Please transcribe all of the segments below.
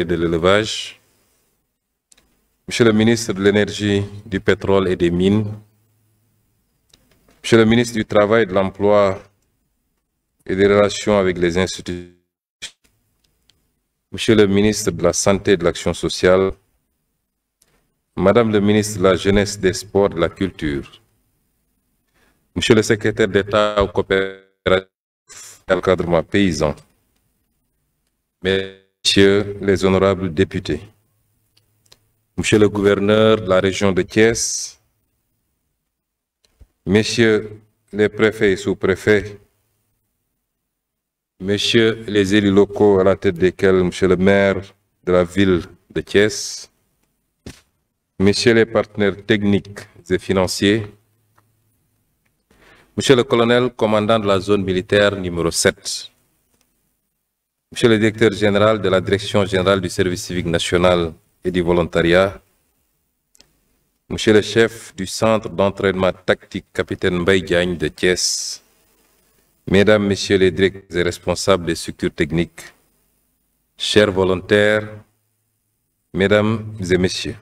et de l'élevage, Monsieur le ministre de l'Énergie, du Pétrole et des Mines, Monsieur le ministre du Travail, de l'Emploi et des Relations avec les institutions, Monsieur le ministre de la Santé et de l'Action sociale, Madame le ministre de la Jeunesse, des Sports et de la Culture, Monsieur le secrétaire d'État aux coopératives et à l'encadrement paysan, Messieurs les honorables députés, Monsieur le gouverneur de la région de Thiès, Messieurs les préfets et sous-préfets, Messieurs les élus locaux à la tête desquels Monsieur le maire de la ville de Thiès, Messieurs les partenaires techniques et financiers, Monsieur le colonel commandant de la zone militaire numéro 7, Monsieur le directeur général de la Direction générale du service civique national et du volontariat, Monsieur le chef du centre d'entraînement tactique capitaine Mbaye Diagne de Thiès, Mesdames, Messieurs les directeurs et responsables des structures techniques, chers volontaires, Mesdames et Messieurs,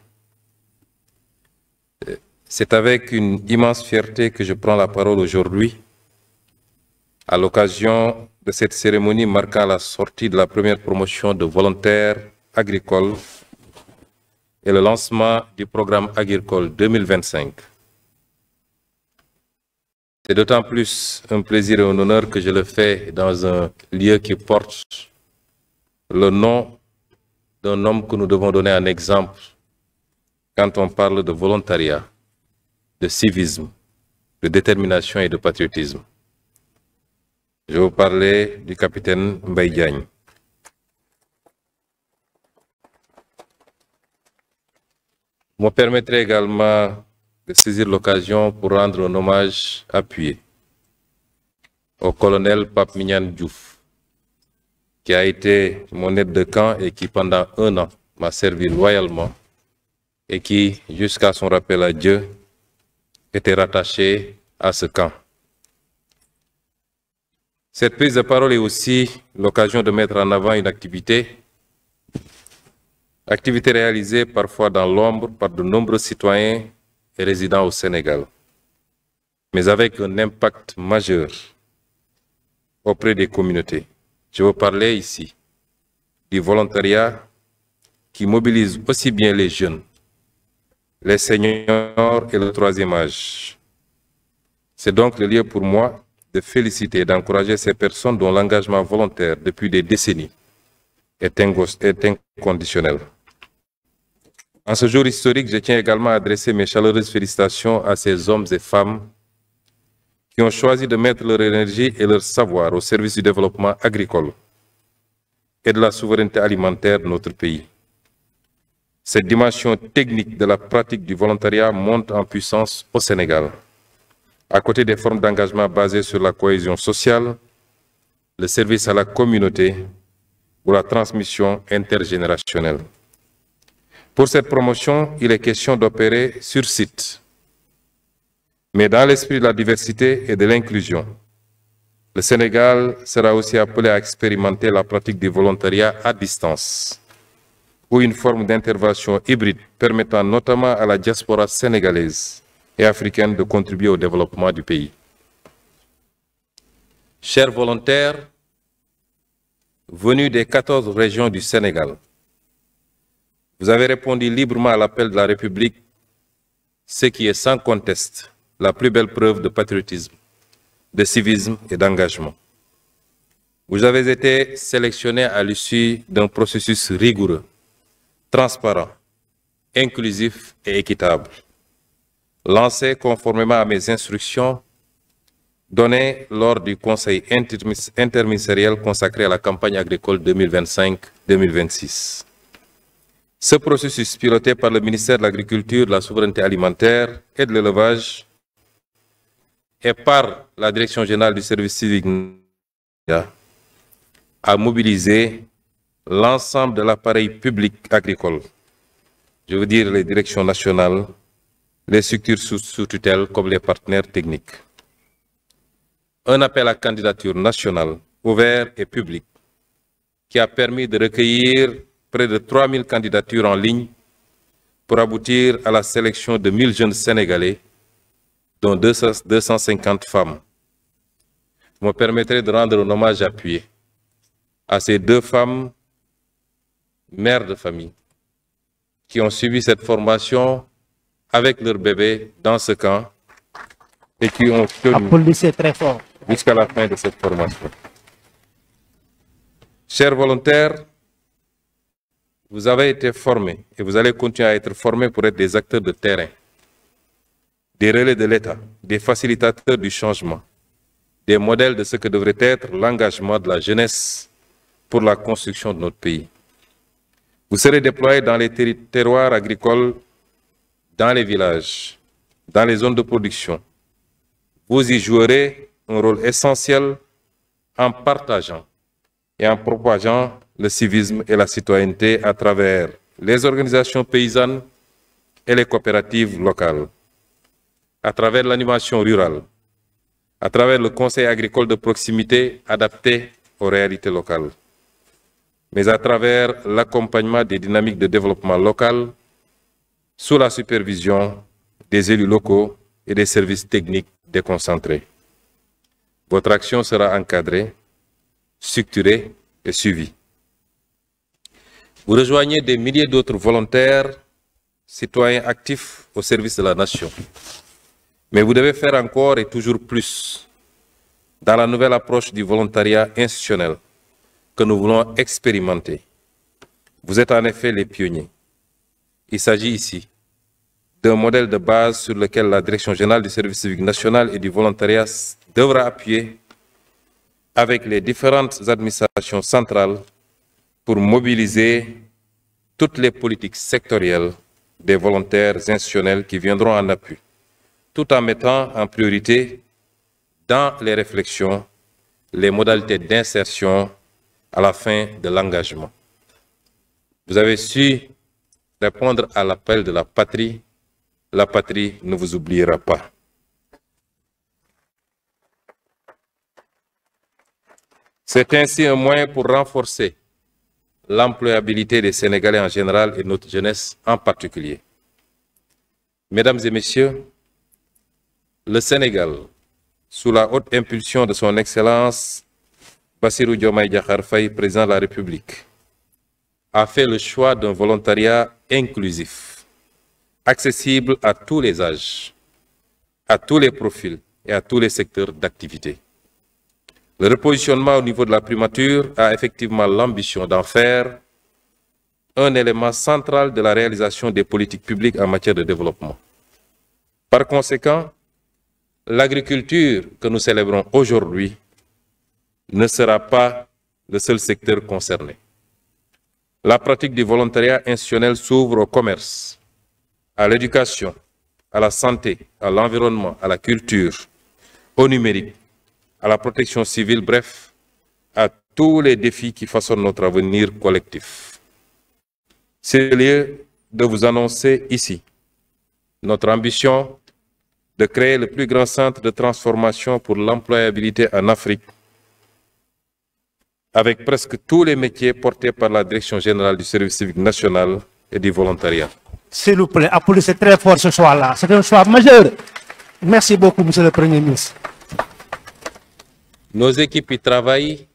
c'est avec une immense fierté que je prends la parole aujourd'hui à l'occasion de cette cérémonie marquant la sortie de la première promotion de volontaires agricoles et le lancement du programme agricole 2025. C'est d'autant plus un plaisir et un honneur que je le fais dans un lieu qui porte le nom d'un homme que nous devons donner un exemple quand on parle de volontariat, de civisme, de détermination et de patriotisme. Je vais vous parler du capitaine Mbaye Diagne. Vous me permettrez également de saisir l'occasion pour rendre un hommage appuyé au colonel Pape Mignane Diouf, qui a été mon aide de camp et qui pendant 1 an m'a servi loyalement et qui, jusqu'à son rappel à Dieu, était rattaché à ce camp. Cette prise de parole est aussi l'occasion de mettre en avant une activité réalisée parfois dans l'ombre par de nombreux citoyens et résidents au Sénégal, mais avec un impact majeur auprès des communautés. Je veux parler ici du volontariat qui mobilise aussi bien les jeunes, les seniors et le troisième âge. C'est donc le lieu pour moi de féliciter et d'encourager ces personnes dont l'engagement volontaire depuis des décennies est inconditionnel. En ce jour historique, je tiens également à adresser mes chaleureuses félicitations à ces hommes et femmes qui ont choisi de mettre leur énergie et leur savoir au service du développement agricole et de la souveraineté alimentaire de notre pays. Cette dimension technique de la pratique du volontariat monte en puissance au Sénégal. À côté des formes d'engagement basées sur la cohésion sociale, le service à la communauté ou la transmission intergénérationnelle. Pour cette promotion, il est question d'opérer sur site, mais dans l'esprit de la diversité et de l'inclusion. Le Sénégal sera aussi appelé à expérimenter la pratique du volontariat à distance, ou une forme d'intervention hybride permettant notamment à la diaspora sénégalaise et africaine de contribuer au développement du pays. Chers volontaires, venus des 14 régions du Sénégal, vous avez répondu librement à l'appel de la République, ce qui est sans conteste la plus belle preuve de patriotisme, de civisme et d'engagement. Vous avez été sélectionnés à l'issue d'un processus rigoureux, transparent, inclusif et équitable, lancé conformément à mes instructions données lors du Conseil interministériel consacré à la campagne agricole 2025-2026. Ce processus, piloté par le ministère de l'Agriculture, de la Souveraineté alimentaire et de l'Élevage et par la Direction générale du service civique, a mobilisé l'ensemble de l'appareil public agricole, je veux dire les directions nationales, les structures sous tutelle comme les partenaires techniques. Un appel à candidature nationale, ouvert et public, qui a permis de recueillir près de 3000 candidatures en ligne pour aboutir à la sélection de 1000 jeunes Sénégalais, dont 250 femmes. Vous me permettrez de rendre un hommage appuyé à ces 2 femmes, mères de famille, qui ont suivi cette formation avec leur bébé dans ce camp et qui ont tenu jusqu'à la fin de cette formation. Chers volontaires, vous avez été formés et vous allez continuer à être formés pour être des acteurs de terrain, des relais de l'État, des facilitateurs du changement, des modèles de ce que devrait être l'engagement de la jeunesse pour la construction de notre pays. Vous serez déployés dans les terroirs agricoles, dans les villages, dans les zones de production. Vous y jouerez un rôle essentiel en partageant et en propageant le civisme et la citoyenneté à travers les organisations paysannes et les coopératives locales, à travers l'animation rurale, à travers le conseil agricole de proximité adapté aux réalités locales, mais à travers l'accompagnement des dynamiques de développement local sous la supervision des élus locaux et des services techniques déconcentrés. Votre action sera encadrée, structurée et suivie. Vous rejoignez des milliers d'autres volontaires, citoyens actifs au service de la nation. Mais vous devez faire encore et toujours plus dans la nouvelle approche du volontariat institutionnel que nous voulons expérimenter. Vous êtes en effet les pionniers. Il s'agit ici d'un modèle de base sur lequel la Direction générale du service civique national et du volontariat devra appuyer avec les différentes administrations centrales pour mobiliser toutes les politiques sectorielles des volontaires institutionnels qui viendront en appui, tout en mettant en priorité dans les réflexions les modalités d'insertion à la fin de l'engagement. Vous avez su répondre à l'appel de la patrie ne vous oubliera pas. C'est ainsi un moyen pour renforcer l'employabilité des Sénégalais en général et notre jeunesse en particulier. Mesdames et messieurs, le Sénégal, sous la haute impulsion de son Excellence Bassirou Diomaye Diakhar Faye, président de la République, a fait le choix d'un volontariat inclusif, accessible à tous les âges, à tous les profils et à tous les secteurs d'activité. Le repositionnement au niveau de la primature a effectivement l'ambition d'en faire un élément central de la réalisation des politiques publiques en matière de développement. Par conséquent, l'agriculture que nous célébrons aujourd'hui ne sera pas le seul secteur concerné. La pratique du volontariat institutionnel s'ouvre au commerce, à l'éducation, à la santé, à l'environnement, à la culture, au numérique, à la protection civile, bref, à tous les défis qui façonnent notre avenir collectif. C'est le lieu de vous annoncer ici notre ambition de créer le plus grand centre de transformation pour l'employabilité en Afrique, avec presque tous les métiers portés par la Direction générale du service civique national et du volontariat. S'il vous plaît, applaudissez très fort ce choix-là. C'est un choix majeur. Merci beaucoup, Monsieur le Premier ministre. Nos équipes y travaillent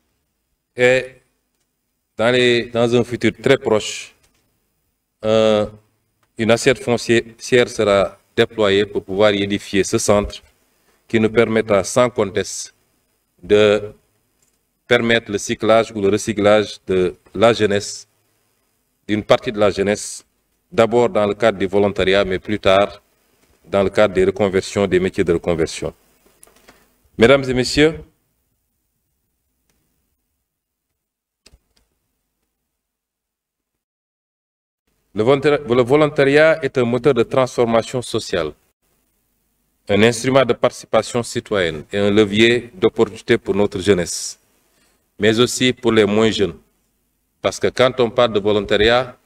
et dans un futur très proche, une assiette foncière sera déployée pour pouvoir y édifier ce centre qui nous permettra sans conteste de permettre le cyclage ou le recyclage de la jeunesse, d'une partie de la jeunesse, d'abord dans le cadre du volontariat, mais plus tard dans le cadre des reconversions, des métiers de reconversion. Mesdames et messieurs, le volontariat est un moteur de transformation sociale, un instrument de participation citoyenne et un levier d'opportunité pour notre jeunesse, mais aussi pour les moins jeunes. Parce que quand on parle de volontariat,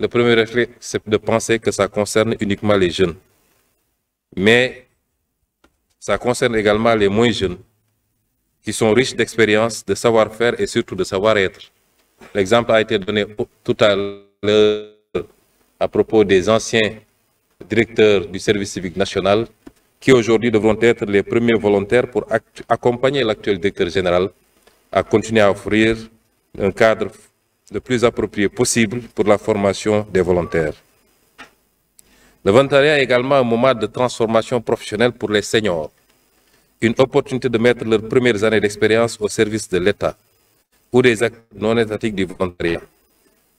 le premier réflexe, c'est de penser que ça concerne uniquement les jeunes. Mais ça concerne également les moins jeunes, qui sont riches d'expérience, de savoir-faire et surtout de savoir-être. L'exemple a été donné tout à l'heure à propos des anciens directeurs du service civique national qui aujourd'hui devront être les premiers volontaires pour accompagner l'actuel directeur général à continuer à offrir un cadre le plus approprié possible pour la formation des volontaires. Le volontariat est également un moment de transformation professionnelle pour les seniors, une opportunité de mettre leurs premières années d'expérience au service de l'État ou des actes non étatiques du volontariat.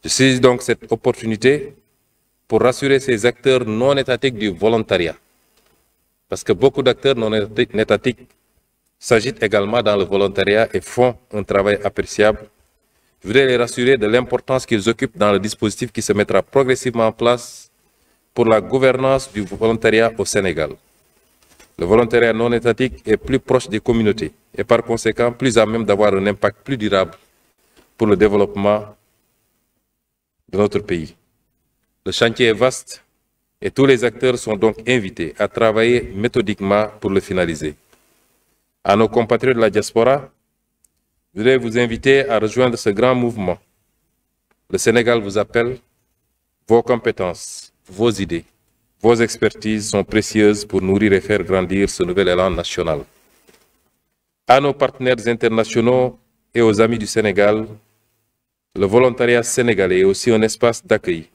Je saisis donc cette opportunité pour rassurer ces acteurs non étatiques du volontariat, parce que beaucoup d'acteurs non étatiques s'agitent également dans le volontariat et font un travail appréciable. Je voudrais les rassurer de l'importance qu'ils occupent dans le dispositif qui se mettra progressivement en place pour la gouvernance du volontariat au Sénégal. Le volontariat non étatique est plus proche des communautés et par conséquent plus à même d'avoir un impact plus durable pour le développement de notre pays. Le chantier est vaste et tous les acteurs sont donc invités à travailler méthodiquement pour le finaliser. À nos compatriotes de la diaspora, je voudrais vous inviter à rejoindre ce grand mouvement. Le Sénégal vous appelle. Vos compétences, vos idées, vos expertises sont précieuses pour nourrir et faire grandir ce nouvel élan national. À nos partenaires internationaux et aux amis du Sénégal, le volontariat sénégalais est aussi un espace d'accueil,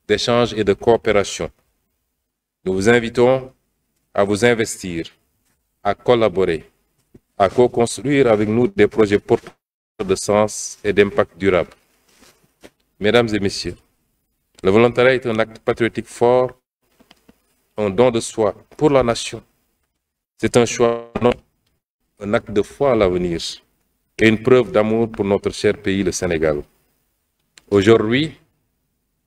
d'échange et de coopération. Nous vous invitons à vous investir, à collaborer, à co-construire avec nous des projets porteurs de sens et d'impact durable. Mesdames et messieurs, le volontariat est un acte patriotique fort, un don de soi pour la nation. C'est un choix, un acte de foi à l'avenir et une preuve d'amour pour notre cher pays, le Sénégal. Aujourd'hui,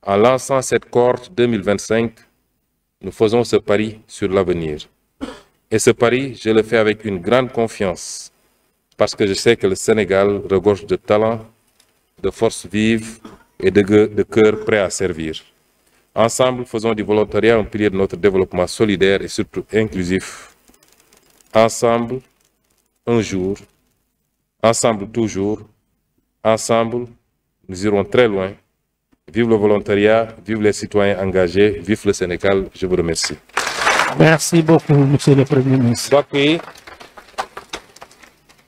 en lançant cette cohorte 2025, nous faisons ce pari sur l'avenir. Et ce pari, je le fais avec une grande confiance, parce que je sais que le Sénégal regorge de talent, de forces vives et de cœurs prêts à servir. Ensemble, faisons du volontariat un pilier de notre développement solidaire et surtout inclusif. Ensemble, un jour, ensemble toujours, ensemble, nous irons très loin. Vive le volontariat, vive les citoyens engagés, vive le Sénégal. Je vous remercie. Merci beaucoup, monsieur le Premier ministre. mbokk yi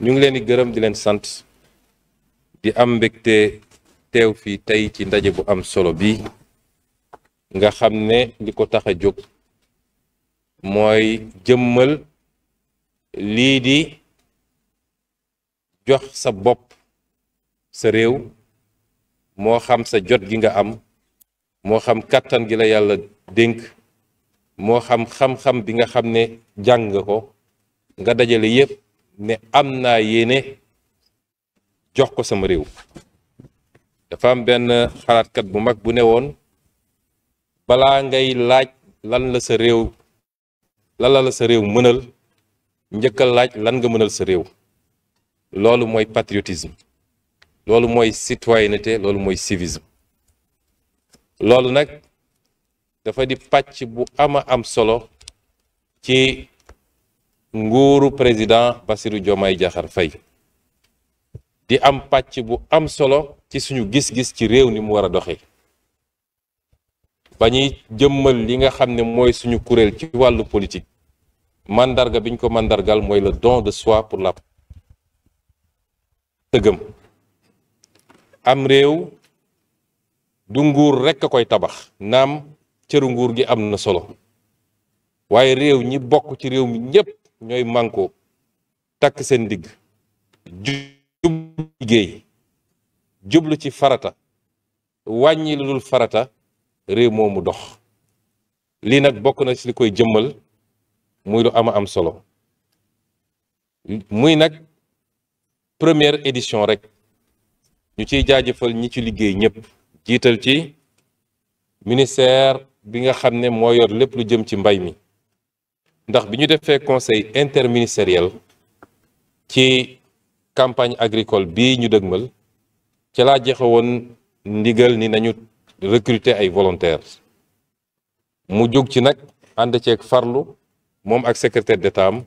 ñu ngi leen di gërëm di leen sant di am mbégte teew fii tey ci ndaje bu am solo bi nga xam ne li ko tax a jóg mooy jëmmal lii di jox sa bopp sa réew moo xam sa jot gi nga am moo xam kàttan gi la yàlla dénk moo xam xam-xam bi nga xam ne jàng nga ko nga dajale yépp ne am naa yéene jox ko sama réew. dafa am benn xalaatkat bu mag bu ne woon balaa ngay laaj lan la sa réew mënal njëkkal laaj lan nga mënal sa réew. loolu mooy patriotisme, loolu mooy citoyenneté, loolu mooy civisme. loolu nag dafa di pàcc bu am solo ci nguuru président Bassirou Diomaye Diakhar Faye di am pàcc bu am solo ci suñu gis-gis ci réew ni mu war a doxee ba ñuy jëmmal li nga xam ne mooy suñu kuréel ci wàllu politique. mandarga biñ ko mandargal mooy le don de soi pour la tëggam. am réew du nguur rekk a koy tabax naam cëru nguur gi am na solo waaye réew ñi bokk ci réew mi ñépp ñooy mànkoo takk seen digg jublu liggéey jublu ci farata wàññi lu dul farata réew moomu dox. lii nag bokk na ci li koy jëmmal muy lu am solo muy nag première édition rek ñu ciy jaajëfal ñi ci liggéey ñépp jiital ci ministère bi nga xam ne moo yor lépp lu jëm ci mbay mi ndax bi ñu defee conseil interministériel ci campagne agricole bii ñu dëgmal ci laa joxe woon ndigal ni nañu recruter ay volontaires mu jóg ci nag ànd ceeg farlu moom ak secrétaire d'État am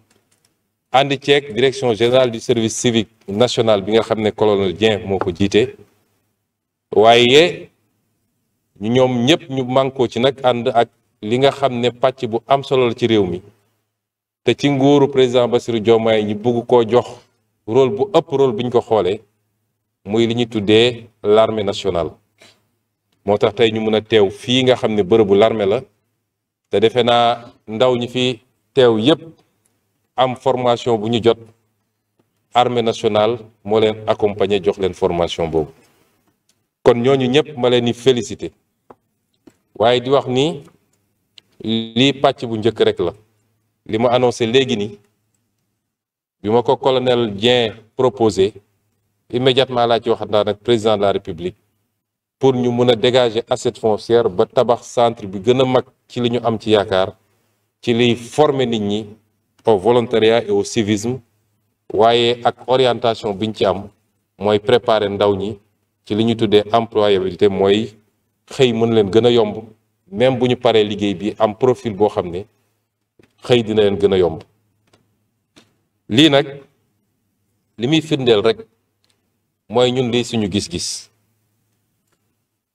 ànd ceeg direction générale du service civique national bi nga xam ne colonel Dieng moo ko jiite waaye ñoom ñëpp ñu mànkoo ci nag ànd ak li nga xam ne pàcc bu am solo la ci réew mi te ci nguuru président Bassirou Diomaye ñi bëgg koo jox rôle bu ëpp rôle bi ñu ko xoolee muy li ñuy tuddee l'armée nationale. moo tax tey ñu mën a teew fii nga xam ne bërëbu l'armée la te defe naa ndaw ñi fi teew yépp am formation bu ñu jot armée nationale moo leen accompagner jox leen formation boobu. kon ñooñu ñëpp ma leen di féliciter waaye di wax ni lii pàcc bu njëkk rek la li ma annoncé léegi ni bi ma ko colonel Dieng proposé immédiatement laa ci waxtaan ak président de la République pour ñu mën a dégager assiette foncière ba tabax centre bi gën a mag ci li ñu am ci yaakaar ci liy former nit ñi au volontariat et au civisme waaye ak orientation biñ ci am mooy préparer ndaw ñi ci li ñu tuddee employabilité mooy xëy mën leen gën a yomb même bu ñu paree liggéey bi am profil boo xam ne xëy dina leen gën a yomb. lii nag li muy firndeel rek mooy ñun lii suñu gis-gis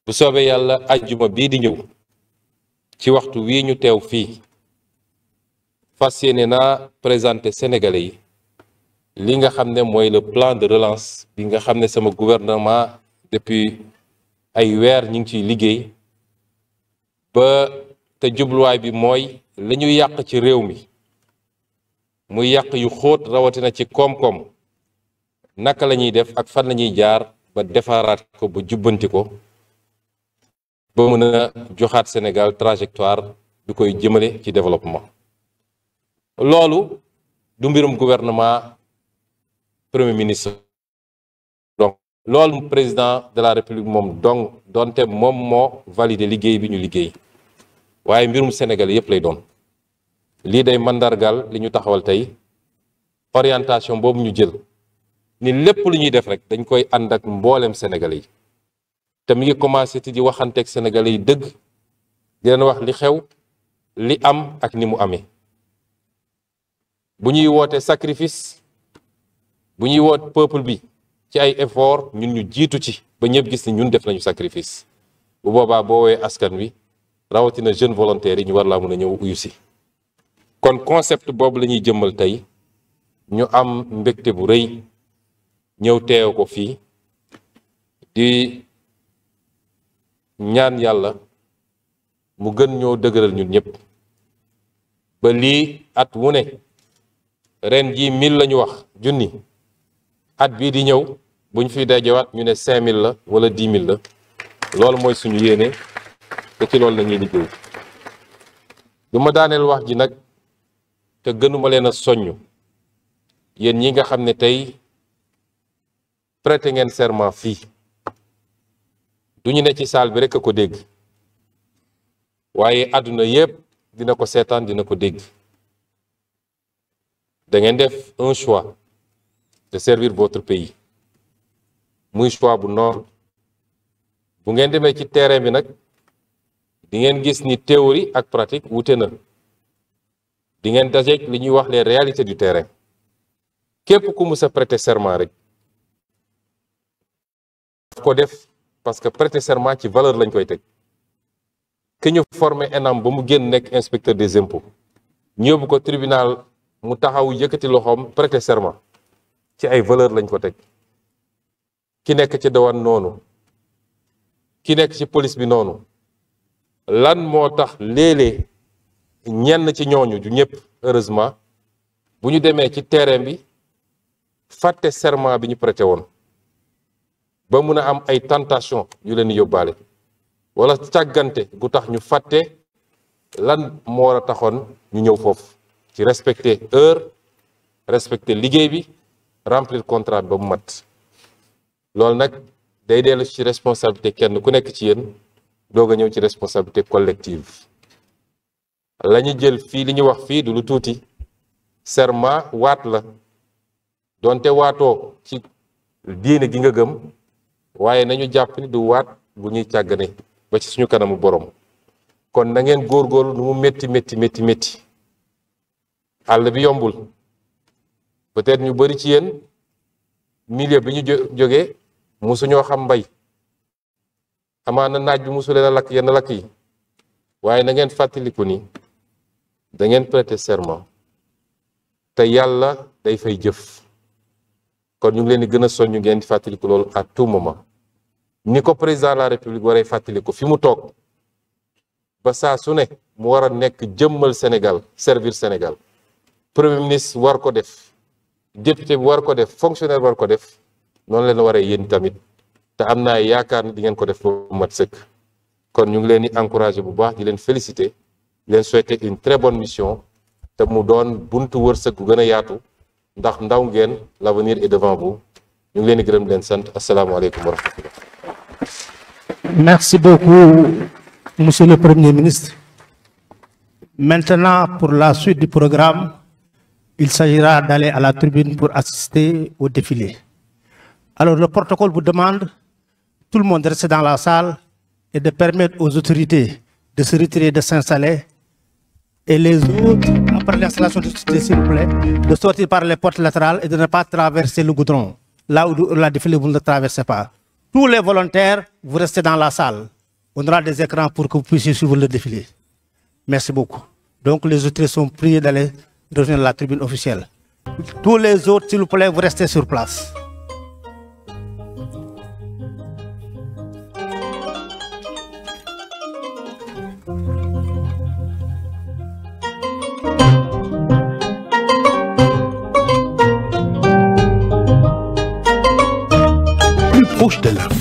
bu soobee yàlla ajjuma bii di ñëw ci waxtu wii ñu teew fii fas yéene naa présenter Sénégalais yi li nga xam ne mooy le plan de relance bi nga xam ne sama gouvernement depuis ay weer ñu ngi ciy liggéey ba te jubluwaay bi mooy la ñu yàq ci réew mi muy yàq yu xóot rawatina ci koom-koom naka la ñuy def ak fan la ñuy jaar ba defaraat ko ba jubbanti ko ba mën a joxaat Sénégal trajectoire bi koy jëmale ci développement. loolu du mbirum gouvernement premier ministre donc loolu président de la république moom donc donte moom moo validé liggéey bi ñu liggéey waaye mbirum Sénégal yépp lay doon. lii day mandargal li ñu taxawal tey orientation boobu ñu jël ni lépp lu ñuy def rek dañ koy ànd ak mboolem Sénégalais yi te mi ngi commencé ti di waxanteeg Sénégalais yi dëgg di leen wax li xew li am ak ni mu amee bu ñuy woote sacrifice bu ñuy woot peuple bi ci ay effort ñun ñu jiitu ci ba ñëpp gis ni ñun def nañu sacrifice bu boobaa boo woowee askan wi rawatina jeune volontaire yi ñu war laa mën a ñëw uyu si. kon concept boobu la ñuy jëmmal tey ñu am mbégte bu rëy ñëw teew ko fii di ñaan yàlla mu gën ñoo dëgëral ñun ñëpp ba lii at wu ne ren jii 1000 la ñu wax junni at bii di ñëw buñ fiy dajewaat ñu ne 5000 la wala 10 000 la loolu mooy suñu yéene te ci loolu la ñuy liggéey. du ma daaneel wax ji nag te gënuma leen a soññ yéen ñi nga xam ne tey prêter ngeen serment fii du ñu ne ci salle bi rek a ko dégg waaye àdduna yépp dina ko seetaan dina ko dégg da ngeen def un choix de servir votre pays muy choix bu noble bu ngeen demee ci terrain bi nag di ngeen gis ni théorie ak pratique wute na di ngeen dajeek li ñuy wax les réalités du terrain képp ku mus a prêter serment rek ko def parce que prêter serment ci valeur lañ koy teg ki ñu formé ENAM ba mu génn nekk inspecteur des impôts ñu yóbbu ko tribunal mu taxaw yëkkati loxoom prêter serment ci ay valeur lañ ko teg ki nekk ci douane noonu ki nekk ci police bi noonu lan moo tax léeg-léeg ñenn ci ñooñu du ñëpp heureusement bu ñu demee ci terrain bi fàtte serment bi ñu prêté woon ba mun a am ay tentation yu leen yóbbaale wala càggante gu tax ñu fàtte lan moo war a taxoon ñu ñëw foofu ci respecter heure respecter liggéey bi remplir contrat ba mu mat loolu nag day dellu ci responsabilité kenn ku nekk ci yéen doog a ñëw ci responsabilité collective la ñu jël fii li ñu wax fii du lu tuuti serment waat la donte waatoo ci diine gi nga gëm waaye nañu jàpp ni du waat bu ñuy càggane ba ci suñu kanamu borom kon na ngeen góorgóorlu nu mu métti àll bi yombul peut-être ñu bari ci yéen milieu bi ñu jógee musuñoo xam mbay amaana naaj bi musu leen a lakk yenn lakk yi waaye na ngeen fàttaliku ni da ngeen prêter serment te yàlla day fay jëf kon ñu ngi leen di gën a soññu ngeen di fàttaliku loolu à tout moment ni ko président de la république waree fàttaliku fi mu toog ba saa su ne mu war a nekk jëmmal Sénégal servir Sénégal premier ministre war ko def député bi war ko def fonctionnaire war ko def noonu leen waree yéen tamit te am naa yaakaar ni di ngeen ko def ba mat sëkk kon ñu ngi leen di encourager bu baax di leen féliciter di leen souhaiter une très bonne mission te mu doon buntu wërsëg gu gën a yaatu ndax ndaw ngeen l'avenir est devant vous ñu ngi leen di gërëm di leen sant asalaamaaleykum wa rahmatullah. Merci beaucoup, Monsieur le Premier ministre. Maintenant, pour la suite du programme, il s'agira d'aller à la tribune pour assister au défilé. Alors, le protocole vous demande, tout le monde de rester dans la salle et de permettre aux autorités de se retirer, de s'installer. Et les autres, après l'installation de s'il vous plaît, de sortir par les portes latérales et de ne pas traverser le goudron. Là où la défilé, vous ne le traversez pas. Tous les volontaires, vous restez dans la salle. On aura des écrans pour que vous puissiez suivre le défilé. Merci beaucoup. Donc les autorités sont priés d'aller rejoindre la tribune officielle. Tous les autres, s'il vous plaît, vous restez sur place. Proche de l'info.